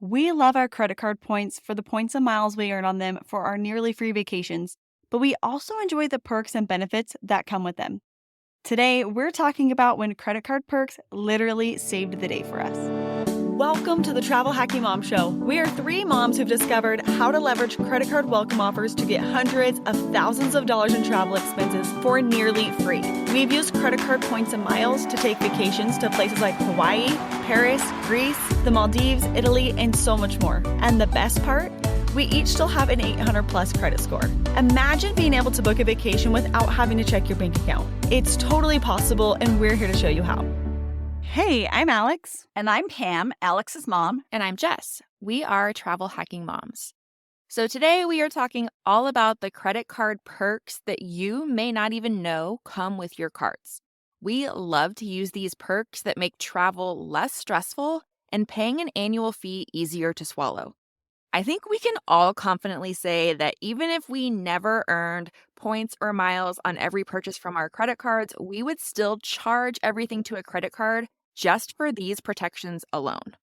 We love our credit card points for the points and miles we earn on them for our nearly free vacations, but we also enjoy the perks and benefits that come with them. Today, we're talking about when credit card perks literally saved the day for us. Welcome to the Travel Hacking Mom Show. We are three moms who've discovered how to leverage credit card welcome offers to get hundreds of thousands of dollars in travel expenses for nearly free. We've used credit card points and miles to take vacations to places like Hawaii, Paris, Greece, the Maldives, Italy, and so much more. And the best part? We each still have an 800 plus credit score. Imagine being able to book a vacation without having to check your bank account. It's totally possible, and we're here to show you how. Hey, I'm Alex. And I'm Pam, Alex's mom. And I'm Jess. We are travel hacking moms. So today we are talking all about the credit card perks that you may not even know come with your cards. We love to use these perks that make travel less stressful and paying an annual fee easier to swallow. I think we can all confidently say that even if we never earned points or miles on every purchase from our credit cards, we would still charge everything to a credit card just for these protections alone.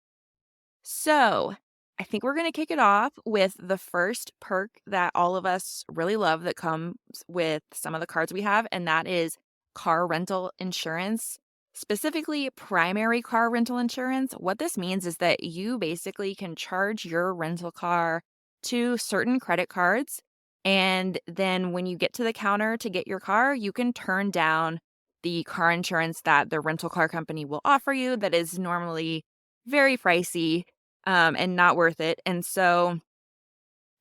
So I think we're going to kick it off with the first perk that all of us really love that comes with some of the cards we have, and that is car rental insurance. Specifically, primary car rental insurance. What this means is that you basically can charge your rental car to certain credit cards. And then when you get to the counter to get your car, you can turn down the car insurance that the rental car company will offer you that is normally very pricey and not worth it. And so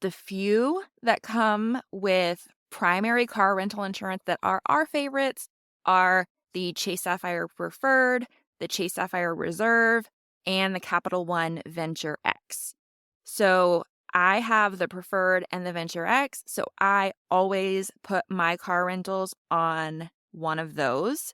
the few that come with primary car rental insurance that are our favorites are the Chase Sapphire Preferred, the Chase Sapphire Reserve, and the Capital One Venture X. So I have the Preferred and the Venture X, so I always put my car rentals on one of those.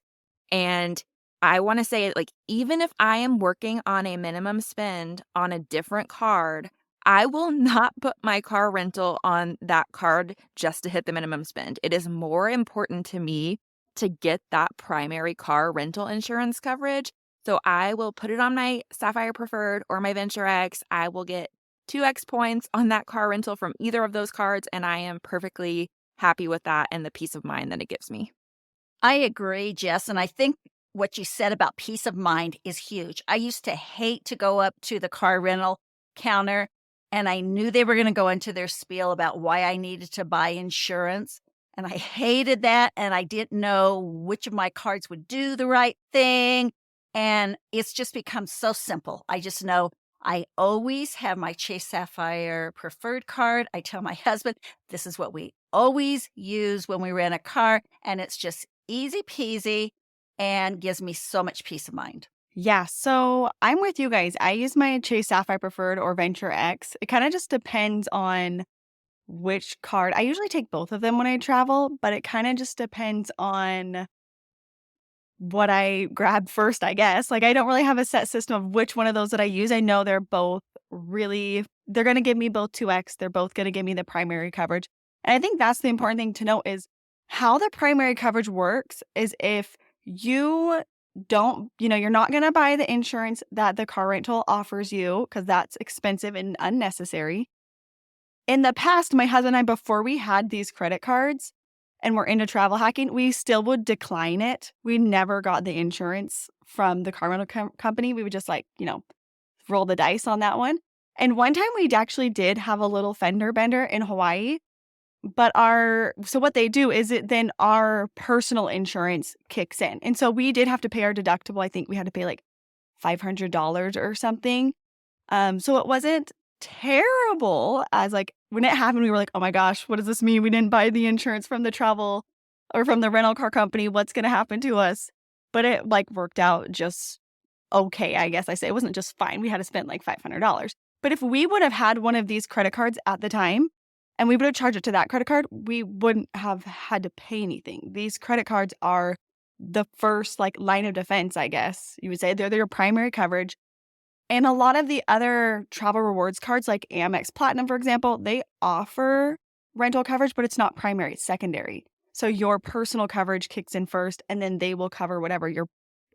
And I want to say, like, even if I am working on a minimum spend on a different card, I will not put my car rental on that card just to hit the minimum spend. It is more important to me to get that primary car rental insurance coverage. So I will put it on my Sapphire Preferred or my Venture X. I will get 2x points on that car rental from either of those cards, and I am perfectly happy with that and the peace of mind that it gives me. I agree, Jess. And I think what you said about peace of mind is huge. I used to hate to go up to the car rental counter, and I knew they were going to go into their spiel about why I needed to buy insurance. And I hated that. And I didn't know which of my cards would do the right thing. And it's just become so simple. I just know I always have my Chase Sapphire Preferred card. I tell my husband, this is what we always use when we rent a car. And it's just easy peasy and gives me so much peace of mind. Yeah, so I'm with you guys. I use my Chase Sapphire Preferred or Venture X. It kind of just depends on which card. I usually take both of them when I travel, but it kind of just depends on what I grab first, I guess. Like, I don't really have a set system of which one of those that I use. I know they're both they're going to give me both 2x. They're both going to give me the primary coverage. And I think that's the important thing to note is how the primary coverage works is if you don't, you're not going to buy the insurance that the car rental offers you because that's expensive and unnecessary. In the past, my husband and I, before we had these credit cards and we're into travel hacking, we still would decline it. We never got the insurance from the car rental company. We would just roll the dice on that one. And one time we actually did have a little fender bender in Hawaii. But so what they do is then our personal insurance kicks in. And so we did have to pay our deductible. I think we had to pay like $500 or something. So it wasn't terrible as when it happened, we were like, oh my gosh, what does this mean? We didn't buy the insurance from the travel or from the rental car company. What's going to happen to us? But it worked out just okay, I guess I say. It wasn't just fine. We had to spend like $500. But if we would have had one of these credit cards at the time, and we would have charged it to that credit card, we wouldn't have had to pay anything. These credit cards are the first line of defense, I guess you would say. They're your primary coverage. And a lot of the other travel rewards cards, like Amex Platinum, for example, they offer rental coverage, but it's not primary, it's secondary. So your personal coverage kicks in first, and then they will cover whatever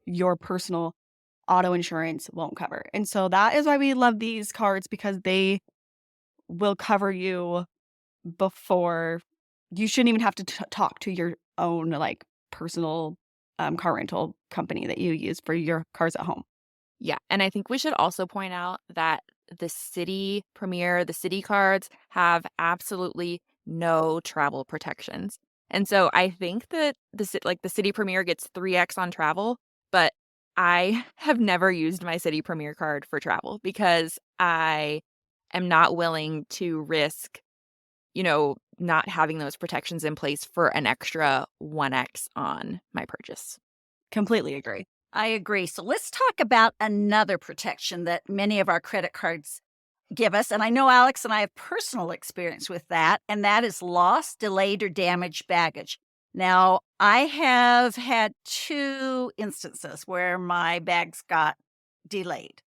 your personal auto insurance won't cover. And so that is why we love these cards because they will cover you before you shouldn't even have to talk to your own, like, personal, car rental company that you use for your cars at home. Yeah, and I think we should also point out that the City Premier, the City cards have absolutely no travel protections. And so I think that the City Premier gets 3x on travel, but I have never used my City Premier card for travel because I am not willing to risk, not having those protections in place for an extra 1x on my purchase. Completely agree. I agree. So let's talk about another protection that many of our credit cards give us. And I know Alex and I have personal experience with that, and that is lost, delayed, or damaged baggage. Now, I have had two instances where my bags got delayed.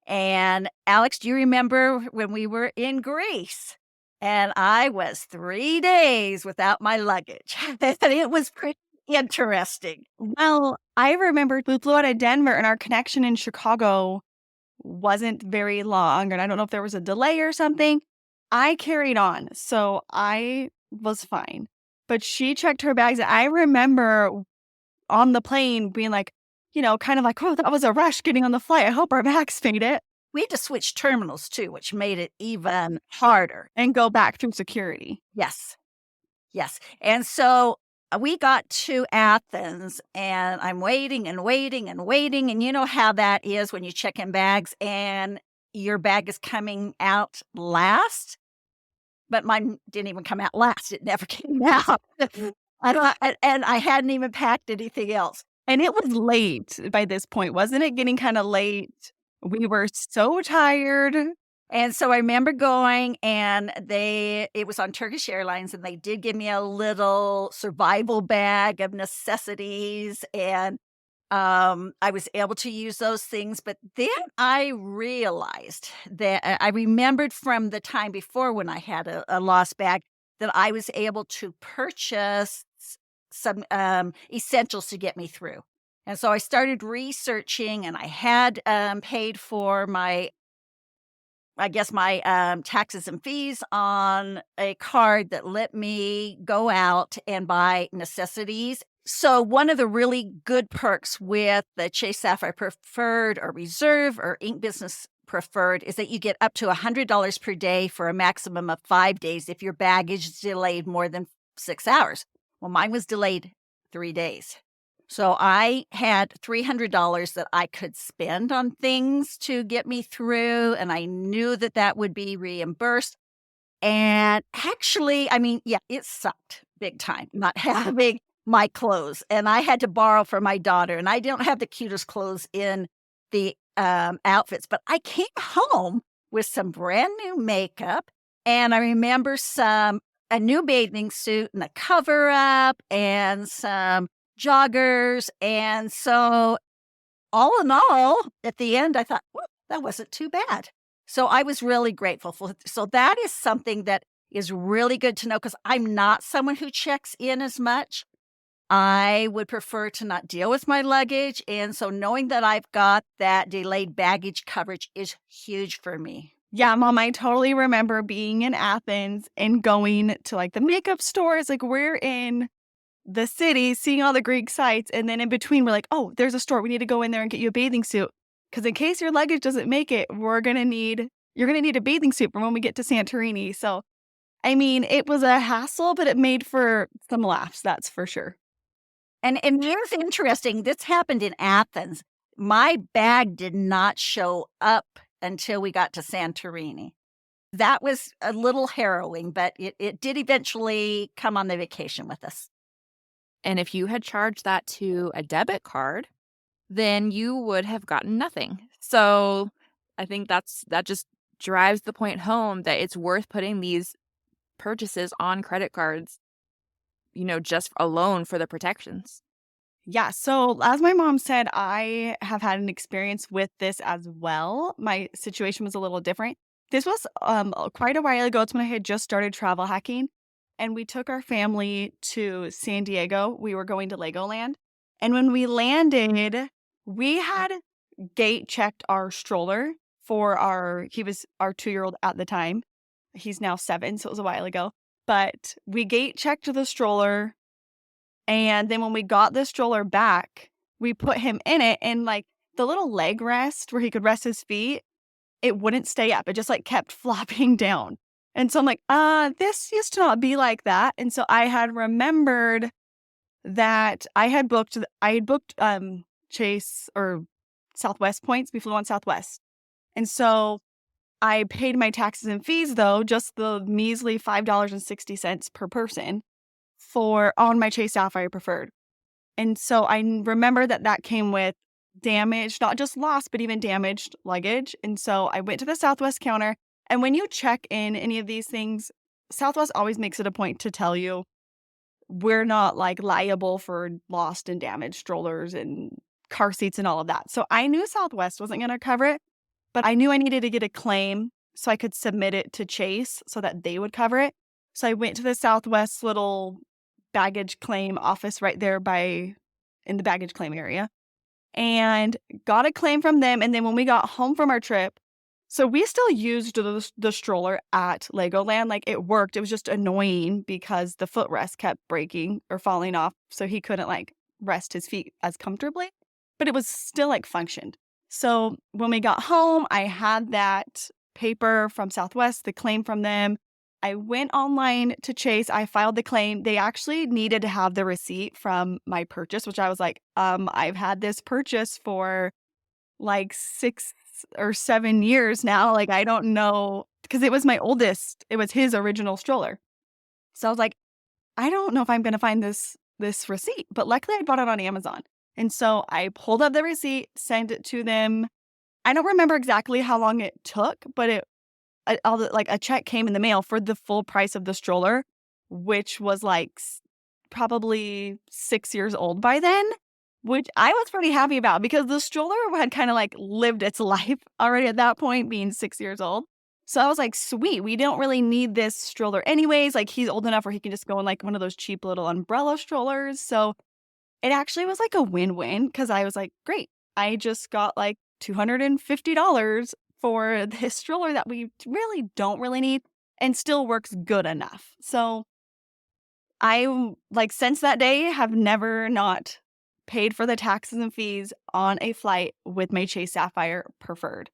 And Alex, do you remember when we were in Greece? And I was 3 days without my luggage. And it was pretty interesting. Well, I remember we flew out of Denver and our connection in Chicago wasn't very long, and I don't know if there was a delay or something. I carried on, so I was fine. But she checked her bags, and I remember on the plane being like, kind of like, "Oh, that was a rush getting on the flight. I hope our bags made it," We had to switch terminals too, which made it even harder. and go back through security. Yes. Yes. And so we got to Athens and I'm waiting and waiting and waiting. And you know how that is when you check in bags and your bag is coming out last, but mine didn't even come out last. It never came out. And I hadn't even packed anything else. And it was late by this point, wasn't it? Getting kinda late. We were so tired. And so I remember going and it was on Turkish Airlines, and they did give me a little survival bag of necessities, and, I was able to use those things, but then I realized that I remembered from the time before when I had a lost bag that I was able to purchase some, essentials to get me through. And so I started researching, and I had, paid for my taxes and fees on a card that let me go out and buy necessities. So one of the really good perks with the Chase Sapphire Preferred or Reserve or Ink Business Preferred is that you get up to $100 per day for a maximum of 5 days if your baggage is delayed more than 6 hours. Well, mine was delayed 3 days. So I had $300 that I could spend on things to get me through, and I knew that that would be reimbursed. And actually, I mean, yeah, it sucked big time not having my clothes, and I had to borrow from my daughter, and I don't have the cutest clothes in the, outfits, but I came home with some brand new makeup, and I remember a new bathing suit and a cover up and some joggers, and so all in all, at the end, I thought, "Well, that wasn't too bad." So I was really grateful for so that is something that is really good to know because 'cause I'm not someone who checks in as much. I would prefer to not deal with my luggage, and so knowing that I've got that delayed baggage coverage is huge for me. Yeah, Mom, I totally remember being in Athens and going to, like, the makeup stores, like, we're in the city, seeing all the Greek sites, and then in between, we're like, "Oh, there's a store, we need to go in there and get you a bathing suit, because in case your luggage doesn't make it, you're gonna need a bathing suit for when we get to Santorini." So, I mean, it was a hassle, but it made for some laughs, that's for sure. And here's interesting, this happened in Athens. My bag did not show up until we got to Santorini. That was a little harrowing, but it did eventually come on the vacation with us. And if you had charged that to a debit card, then you would have gotten nothing. So I think that just drives the point home that it's worth putting these purchases on credit cards, just alone for the protections. Yeah, so as my mom said, I have had an experience with this as well. My situation was a little different. This was quite a while ago. It's when I had just started travel hacking, and we took our family to San Diego. We were going to Legoland, and when we landed, we had gate checked our stroller for he was our 2-year-old at the time. He's now 7, so it was a while ago. But we gate checked the stroller, and then when we got the stroller back, we put him in it, and, like, the little leg rest where he could rest his feet, it wouldn't stay up. It just, like, kept flopping down. And so I'm like, this used to not be like that." And so I had remembered that I had booked, Chase or Southwest points. We flew on Southwest. And so I paid my taxes and fees, though, just the measly $5.60 per person for on my Chase Sapphire Preferred. And so remember that that came with damaged, not just lost, but even damaged luggage. And so I went to the Southwest counter. And when you check in any of these things, Southwest always makes it a point to tell you we're not like liable for lost and damaged strollers and car seats and all of that. So I knew Southwest wasn't going to cover it, but I knew I needed to get a claim so I could submit it to Chase so that they would cover it. So I went to the Southwest little baggage claim office right there in the baggage claim area and got a claim from them. And then when we got home from our trip, so we still used the stroller at Legoland. Like, it worked. It was just annoying because the footrest kept breaking or falling off. So he couldn't like rest his feet as comfortably, but it was still like functioned. So when we got home, I had that paper from Southwest, the claim from them. I went online to Chase. I filed the claim. They actually needed to have the receipt from my purchase, which I was like, I've had this purchase for like 6 or 7 years now. Like, I don't know, because it was my oldest. It was his original stroller. So I was like, I don't know if I'm going to find this receipt, but luckily I bought it on Amazon. And so I pulled up the receipt, sent it to them. I don't remember exactly how long it took, but like a check came in the mail for the full price of the stroller, which was like probably 6 years old by then, which I was pretty happy about because the stroller had kind of like lived its life already at that point, being 6 years old. So I was like, sweet, we don't really need this stroller anyways. Like, he's old enough where he can just go in like one of those cheap little umbrella strollers. So it actually was like a win-win because I was like, great, I just got like $250 for this stroller that we really don't really need and still works good enough. So I, like, since that day, have never not paid for the taxes and fees on a flight with my Chase Sapphire Preferred.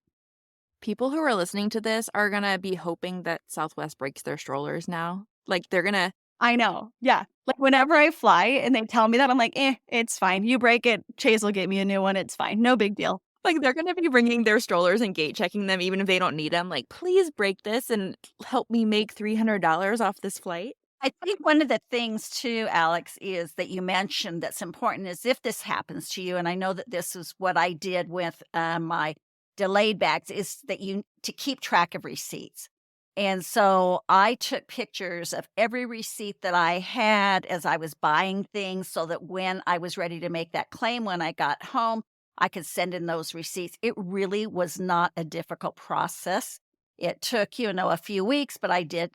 People who are listening to this are gonna be hoping that Southwest breaks their strollers now. Like, they're gonna I know. Yeah. Like, whenever I fly and they tell me that, I'm like, it's fine. You break it, Chase will get me a new one. It's fine. No big deal. they're gonna be bringing their strollers and gate checking them even if they don't need them. Like, "Please break this and help me make $300 off this flight." I think one of the things too, Alex, is that you mentioned that's important is if this happens to you, and I know that this is what I did with my delayed bags, is that you to keep track of receipts. And so I took pictures of every receipt that I had as I was buying things so that when I was ready to make that claim when I got home, I could send in those receipts. It really was not a difficult process. It took, a few weeks, but I did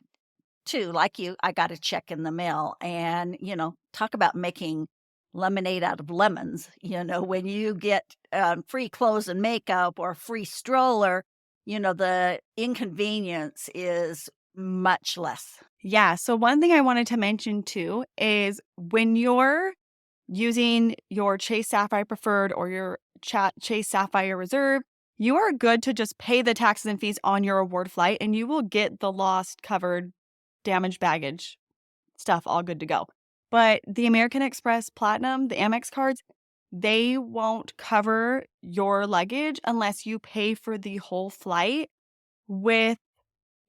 too. Like you, I got a check in the mail. And, talk about making lemonade out of lemons. When you get free clothes and makeup or free stroller, the inconvenience is much less. Yeah. So, one thing I wanted to mention too is when you're using your Chase Sapphire Preferred or your Chase Sapphire Reserve, you are good to just pay the taxes and fees on your award flight and you will get the lost, covered, damaged baggage stuff all good to go. But the American Express Platinum, the Amex cards, they won't cover your luggage unless you pay for the whole flight with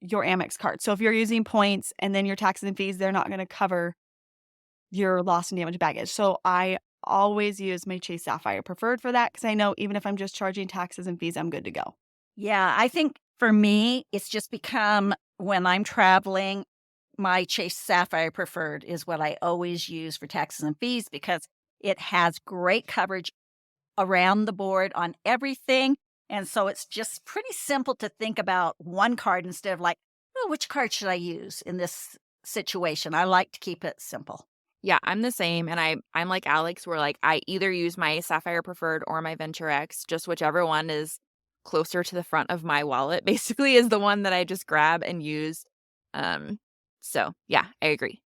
your Amex card. So if you're using points and then your taxes and fees, they're not going to cover your lost and damaged baggage. So I always use my Chase Sapphire Preferred for that because I know even if I'm just charging taxes and fees, I'm good to go. Yeah, I think for me, it's just become when I'm traveling, my Chase Sapphire Preferred is what I always use for taxes and fees because it has great coverage around the board on everything. And so it's just pretty simple to think about one card instead of like, oh, which card should I use in this situation? I like to keep it simple. Yeah, I'm the same, and I'm like Alex, where, like, I either use my Sapphire Preferred or my Venture X, just whichever one is closer to the front of my wallet, basically, is the one that I just grab and use. Um, so, yeah, I agree.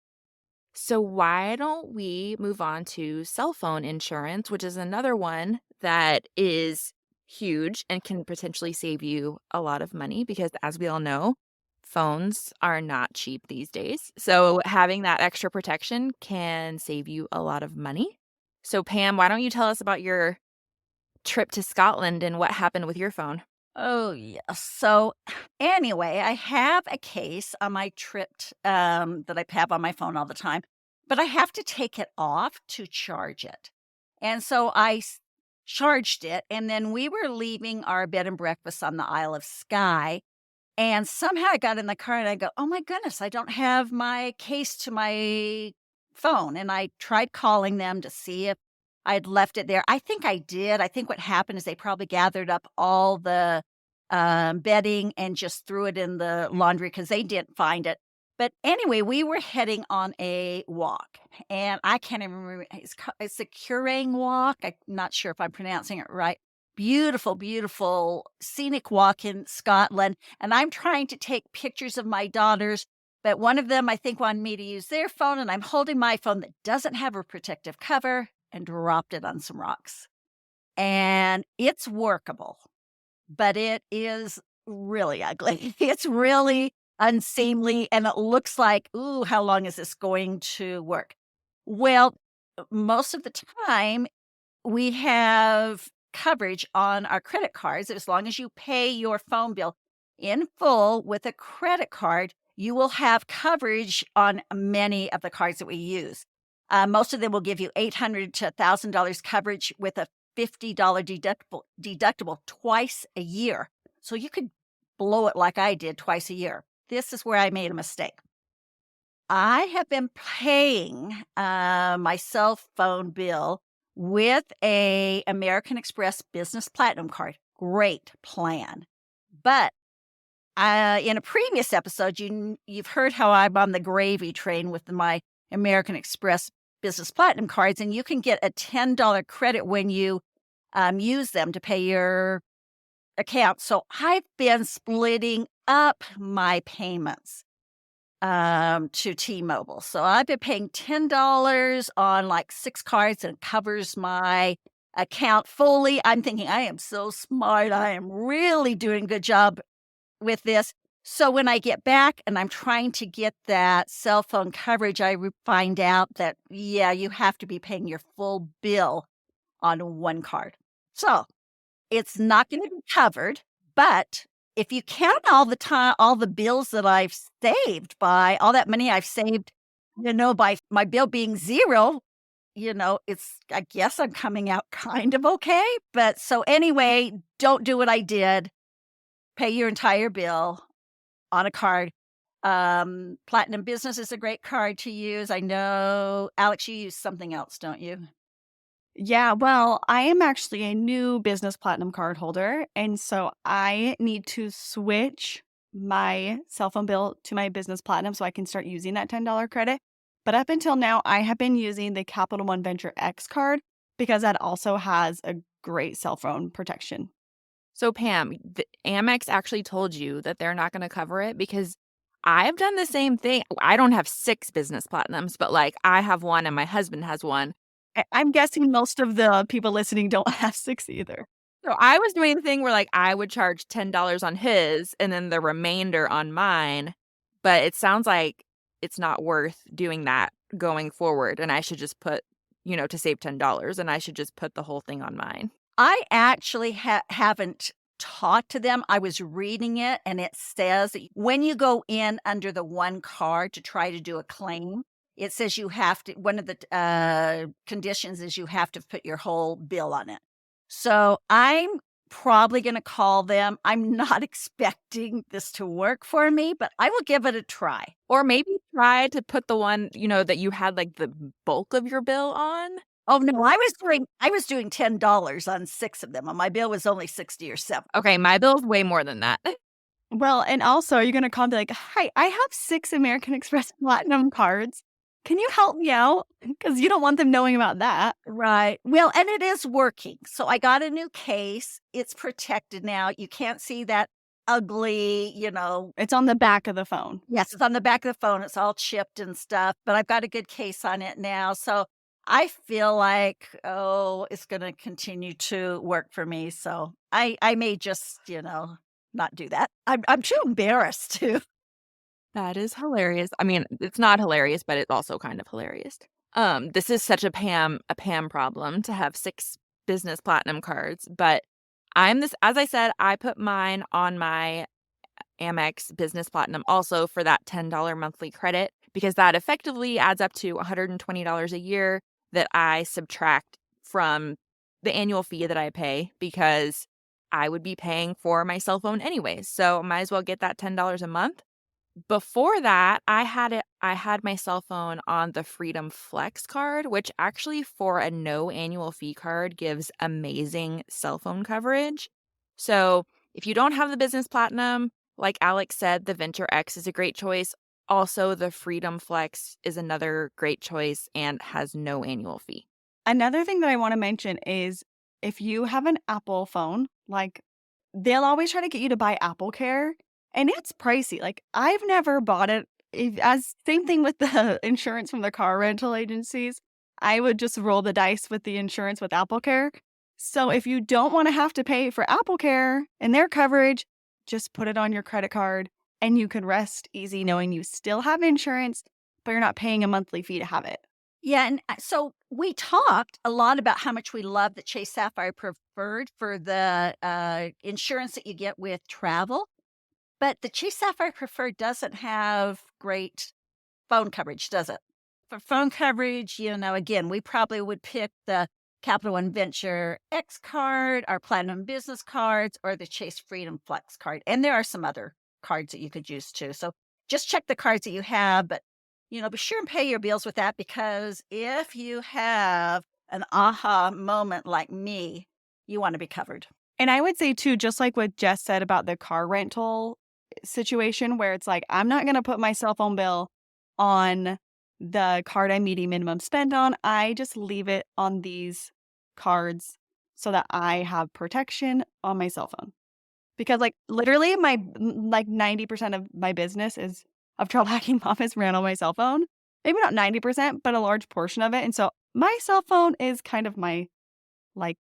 So why don't we move on to cell phone insurance, which is another one that is huge and can potentially save you a lot of money because, as we all know, phones are not cheap these days. So having that extra protection can save you a lot of money. So Pam, why don't you tell us about your trip to Scotland and what happened with your phone? Oh, yes. So, anyway, I have a case on my trip that I have on my phone all the time, but I have to take it off to charge it. And so charged it, and then we were leaving our bed and breakfast on the Isle of Skye. And somehow I got in the car and I go, oh my goodness, I don't have my case to my phone. And I tried calling them to see if I had left it there. I think I did. I think what happened is they probably gathered up all the bedding and just threw it in the laundry because they didn't find it. But anyway, we were heading on a walk, and I can't even remember. It's a Curang walk. I'm not sure if I'm pronouncing it right. Beautiful, beautiful scenic walk in Scotland. And I'm trying to take pictures of my daughters, but one of them, I think, wanted me to use their phone, and I'm holding my phone that doesn't have a protective cover and dropped it on some rocks. And it's workable, but it is really ugly. It's really unseemly, and it looks like, ooh, how long is this going to work? Well, most of the time, we have coverage on our credit cards. As long as you pay your phone bill in full with a credit card, you will have coverage on many of the cards that we use. Most of them will give you $800 to $1,000 coverage with a $50 deductible twice a year. So you could blow it like I did twice a year. This is where I made a mistake. I have been paying my cell phone bill with a American Express Business Platinum card. Great plan. But in a previous episode, you've heard how I'm on the gravy train with my American Express Business Platinum cards, and you can get a $10 credit when you use them to pay your account. So I've been splitting up my payments to T-Mobile. So I've been paying $10 on like 6 cards, and it covers my account fully. I'm thinking I am so smart. I am really doing a good job with this. So when I get back and I'm trying to get that cell phone coverage, find out that, yeah, you have to be paying your full bill on one card. So it's not gonna be covered, but if you count all the bills that I've saved by all that money I've saved, by my bill being 0, it's I guess I'm coming out kind of okay, but so anyway, don't do what I did. Pay your entire bill on a card. Platinum Business is a great card to use. I know, Alex, you use something else, don't you? Yeah, well, I am actually a new business platinum card holder, and so I need to switch my cell phone bill to my business platinum so I can start using that $10 credit. But up until now, I have been using the Capital One Venture X card because that also has a great cell phone protection. So Pam, the Amex actually told you that they're not gonna cover it because I've done the same thing. I don't have 6 business platinums, but, like, I have 1 and my husband has 1. I'm guessing most of the people listening don't have 6 either. So I was doing the thing where, like, I would charge $10 on his and then the remainder on mine, but it sounds like it's not worth doing that going forward, and I should just put to save $10, and I should just put the whole thing on mine. I actually haven't talked to them. I was reading it, and it says that when you go in under the one card to try to do a claim, it says you have to, one of the conditions is you have to put your whole bill on it. So I'm probably going to call them. I'm not expecting this to work for me, but I will give it a try. Or maybe try to put the one, that you had, like, the bulk of your bill on. Oh no, I was doing $10 on 6 of them, and my bill was only 60 or 70. Okay, my bill's way more than that. Well, and also, you're gonna call and be like, "Hi, I have 6 American Express Platinum cards. Can you help me out? Because you don't want them knowing about that. Right. Well, and it is working. So I got a new case. It's protected now. You can't see that ugly, It's on the back of the phone. yes, it's on the back of the phone. It's all chipped and stuff, but I've got a good case on it now. So I feel like, oh, it's going to continue to work for me. So I may just, not do that. I'm too embarrassed to. That is hilarious. I mean, it's not hilarious, but it's also kind of hilarious. This is such a Pam problem to have 6 business platinum cards, but as I said, I put mine on my Amex Business Platinum also for that $10 monthly credit because that effectively adds up to $120 a year that I subtract from the annual fee that I pay because I would be paying for my cell phone anyways. So might as well get that $10 a month. Before that, I had my cell phone on the Freedom Flex card, which actually for a no annual fee card gives amazing cell phone coverage. So, if you don't have the Business Platinum, like Alex said, the Venture X is a great choice. Also, the Freedom Flex is another great choice and has no annual fee. Another thing that I want to mention is if you have an Apple phone, like they'll always try to get you to buy Apple Care and it's pricey. Like I've never bought it. As same thing with the insurance from the car rental agencies. I would just roll the dice with the insurance with Apple Care. So if you don't want to have to pay for Apple Care and their coverage, just put it on your credit card and you can rest easy knowing you still have insurance, but you're not paying a monthly fee to have it. Yeah, and so we talked a lot about how much we love the Chase Sapphire Preferred for the insurance that you get with travel, but the Chase Sapphire Preferred doesn't have great phone coverage, does it? For phone coverage, again, we probably would pick the Capital One Venture X card, our Platinum Business cards, or the Chase Freedom Flex card. And there are some other cards that you could use too. So just check the cards that you have, but be sure and pay your bills with that because if you have an aha moment like me, you want to be covered. And I would say too, just like what Jess said about the car rental situation, where it's like, I'm not going to put my cell phone bill on the card I'm meeting minimum spend on. I just leave it on these cards so that I have protection on my cell phone. Because like literally my like 90% of my business is of Travel Hacking Mom is ran on my cell phone. Maybe not 90%, but a large portion of it. And so my cell phone is kind of my like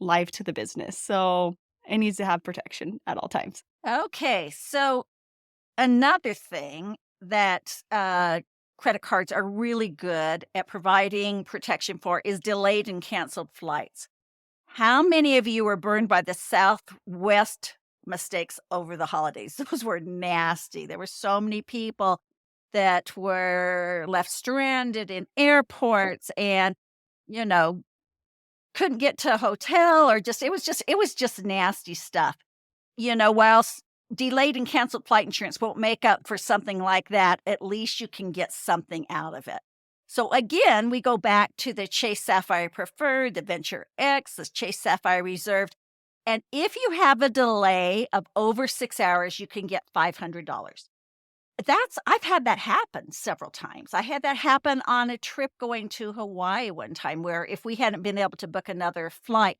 life to the business. So it needs to have protection at all times. Okay, so another thing that credit cards are really good at providing protection for is delayed and canceled flights. How many of you were burned by the Southwest mistakes over the holidays? Those were nasty. There were so many people that were left stranded in airports and, you know, couldn't get to a hotel or it was just nasty stuff. Whilst delayed and canceled flight insurance won't make up for something like that, at least you can get something out of it. So again, we go back to the Chase Sapphire Preferred, the Venture X, the Chase Sapphire Reserved. And if you have a delay of over 6 hours, you can get $500. I've had that happen several times. I had that happen on a trip going to Hawaii one time where if we hadn't been able to book another flight,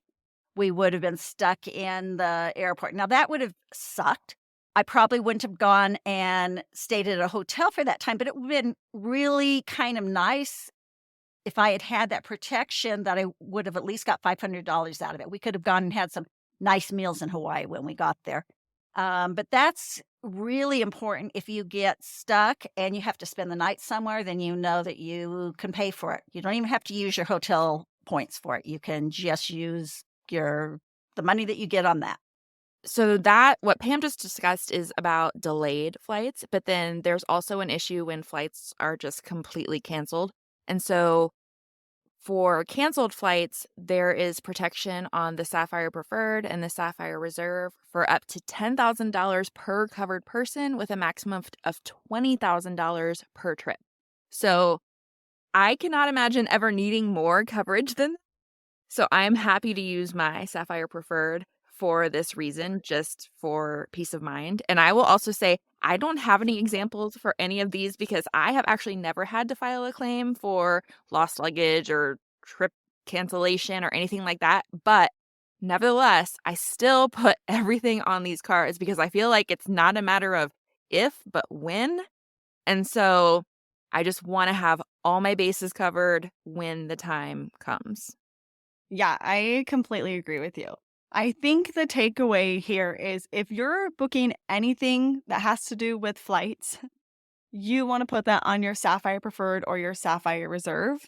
we would have been stuck in the airport. Now, that would have sucked. I probably wouldn't have gone and stayed at a hotel for that time, but it would have been really kind of nice if I had had that protection that I would have at least got $500 out of it. We could have gone and had some nice meals in Hawaii when we got there. But that's really important. If you get stuck and you have to spend the night somewhere, then you know that you can pay for it. You don't even have to use your hotel points for it. You can just use the money that you get on that. So what Pam just discussed is about delayed flights, but then there's also an issue when flights are just completely canceled. And so for canceled flights, there is protection on the Sapphire Preferred and the Sapphire Reserve for up to $10,000 per covered person with a maximum of $20,000 per trip. So I cannot imagine ever needing more coverage than that. So I'm happy to use my Sapphire Preferred for this reason, just for peace of mind. And I will also say, I don't have any examples for any of these because I have actually never had to file a claim for lost luggage or trip cancellation or anything like that. But nevertheless, I still put everything on these cards because I feel like it's not a matter of if, but when. And so I just want to have all my bases covered when the time comes. Yeah, I completely agree with you. I think the takeaway here is if you're booking anything that has to do with flights, you want to put that on your Sapphire Preferred or your Sapphire Reserve,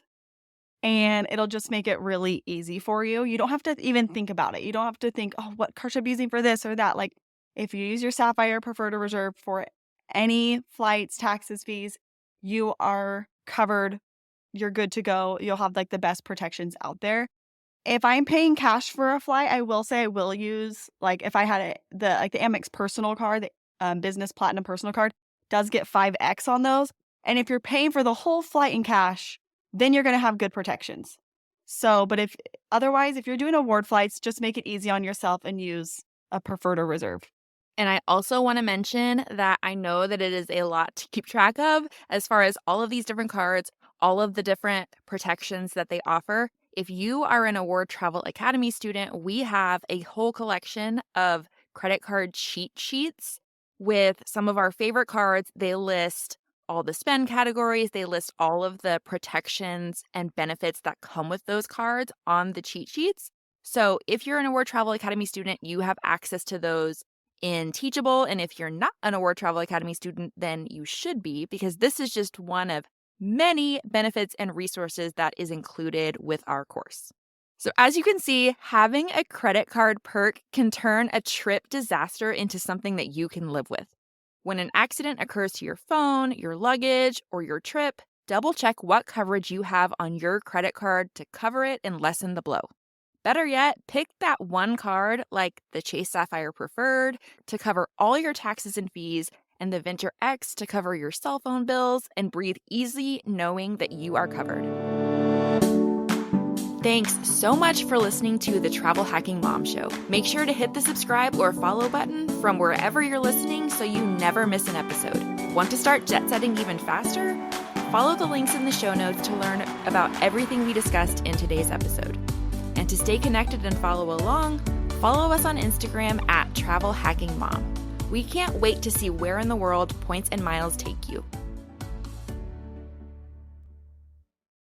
and it'll just make it really easy for you. You don't have to even think about it. You don't have to think, oh, what card should I be using for this or that? Like, if you use your Sapphire Preferred or Reserve for any flights, taxes, fees, you are covered. You're good to go. You'll have like the best protections out there. If I'm paying cash for a flight, I will say I will use, like, if I had the Amex personal card, the business platinum personal card does get 5X on those. And if you're paying for the whole flight in cash, then you're going to have good protections. So, but if otherwise, if you're doing award flights, just make it easy on yourself and use a preferred or reserve. And I also want to mention that I know that it is a lot to keep track of as far as all of these different cards, all of the different protections that they offer. If you are an Award Travel Academy student, we have a whole collection of credit card cheat sheets with some of our favorite cards. They list all the spend categories, they list all of the protections and benefits that come with those cards on the cheat sheets. So if you're an Award Travel Academy student, you have access to those in Teachable. And if you're not an Award Travel Academy student, then you should be, because this is just one of many benefits and resources that is included with our course. So as you can see, having a credit card perk can turn a trip disaster into something that you can live with. When an accident occurs to your phone, your luggage, or your trip, double check what coverage you have on your credit card to cover it and lessen the blow. Better yet, pick that one card like the Chase Sapphire Preferred to cover all your taxes and fees, and the Venture X to cover your cell phone bills, and breathe easy knowing that you are covered. Thanks so much for listening to the Travel Hacking Mom Show. Make sure to hit the subscribe or follow button from wherever you're listening so you never miss an episode. Want to start jet setting even faster? Follow the links in the show notes to learn about everything we discussed in today's episode. And to stay connected and follow along, follow us on Instagram at Travel Hacking Mom. We can't wait to see where in the world points and miles take you.